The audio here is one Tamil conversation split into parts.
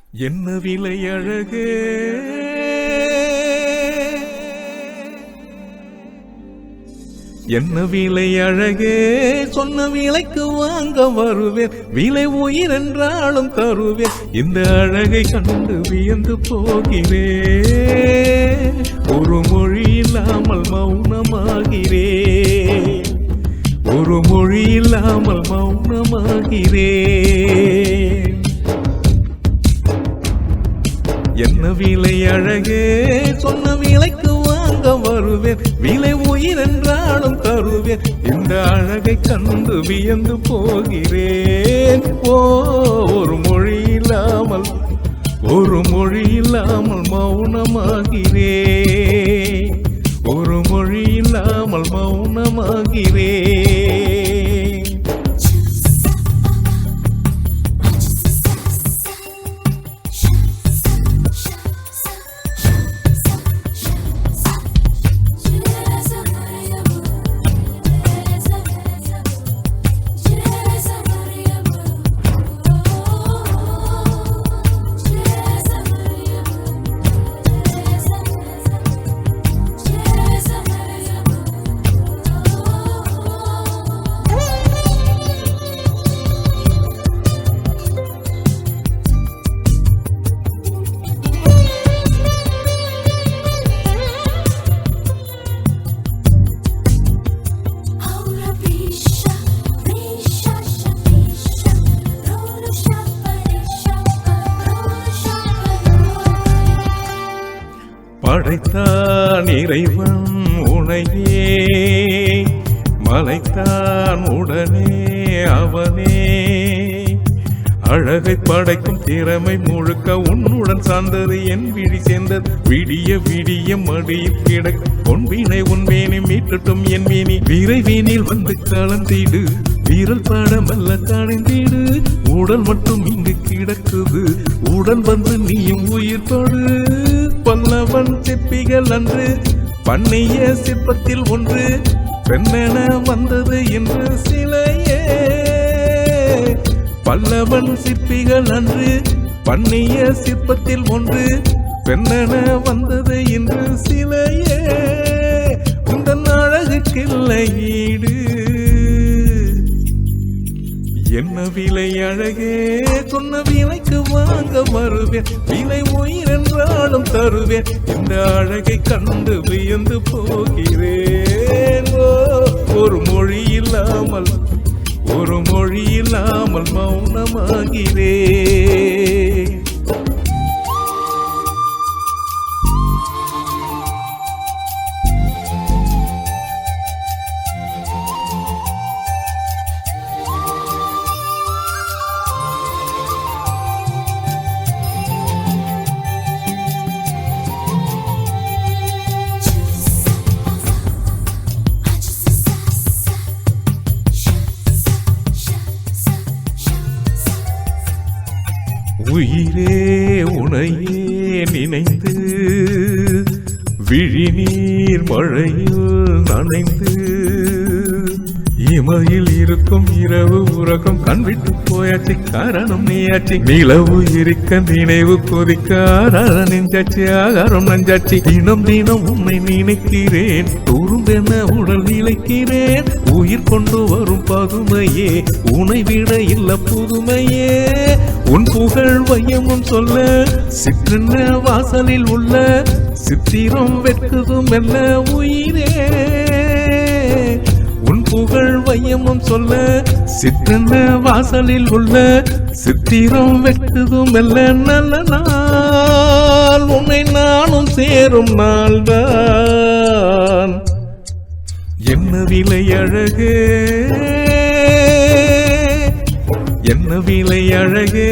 என்ன விலை அழகே என்ன விலை அழகே சொன்ன விலைக்கு வாங்க வருவேன் விலை உயிர் என்றாலும் தருவேன் இந்த அழகை கண்டு வியந்து போகிறேன் ஒரு மொழி இல்லாமல் மௌனமாகிறேன் ஒரு மொழி இல்லாமல் மௌனமாகிறேன் என்ன விலை அழகே சொன்ன விலைக்கு வாங்க வருவேன் விலை உயிர் என்றாலும் தருவேன் இந்த அழகை கண்டு வியந்து போகிறேன் ஒரு மொழி இல்லாமல் மௌனமாகிறேன் ஒரு மொழி இல்லாமல் மௌனமாகிறேன் படைத்தான் இறைவன் உனையே மலைத்தான் உடனே அவனே அழகை படைக்கும் திறமை முழுக்க உன்னுடன் சார்ந்தது என் விழி சேர்ந்தது விடிய விடிய மடியில் கிடக்கும் பொன்வினை உன்வேனி மீட்டட்டும் என் வீணி விரைவீனில் வந்து கலந்திடு வீரல் பாடமல்ல கடைந்திடு உடல் மட்டும் இங்கு கிடக்குது உடன் வந்து நீயும் உயிர் தொடு பல்லவன் சிற்பிகள் அன்று பண்ணிய சிற்பத்தில் ஒன்று பெண்ணென வந்தது என்று சிலையே பல்லவன் சிற்பிகள் அன்று பண்ணிய சிற்பத்தில் ஒன்று பெண்ணென வந்தது என்று சிலையே உந்தன் அழகுக்கில்லை ஈடு என்ன விலை அழகே சொன்ன விலைக்கு வாங்க வருவேன் விலை உயிர் என்றாலும் தருவேன் இந்த அழகை கண்டு வியந்து போகிறேன் ஒரு மொழி இல்லாமல் மௌனமாகிறேன் உயிரே உனையே நினைந்து விழிநீர் மழையில் நனைந்து இமையில் இருக்கும் இரவு உறக்கம் கண்விட்டு போயாச்சு காரணம் நீயாச்சு நிலவு இருக்க நினைவு கொதிக்க ஆறாரம் நெஞ்சாச்சு ஆகாரம் நஞ்சாச்சு தினம் தினம் உன்னை நினைக்கிறேன் துரும்பென உடல் நிலைக்கிறேன் உயிர் கொண்டு வரும் பதுமையே உனை விட இல்ல புதுமையே உன் புகழ் வையமும் சொல்ல சிற்றென்ன வாசலில் உள்ள சித்திரம் வெட்குதும் மெல்ல உயிரே உன் புகழ் வையமும் சொல்ல சிற்றென்ன வாசலில் உள்ள சித்திரம் வெட்குதும் மெல்ல நல்ல நாள் உன்னை நானும் சேரும் நாள்தான் என்ன விலை அழகே என்ன விலை அழகே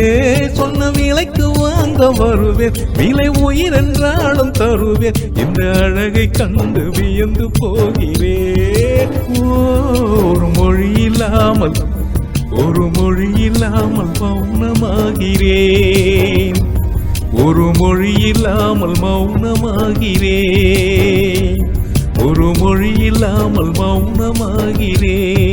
சொன்ன விலைக்கு வாங்க வருவேன் விலை உயிர் என்றாலும் தருவேன் இந்த அழகை கண்டு வியந்து போகிறேன் ஒரு மொழி இல்லாமல் மௌனமாகிறேன் ஒரு மொழி இல்லாமல் மௌனமாகிறேன் ஒரு மொழி இல்லாமல் மௌனமாகிறேன்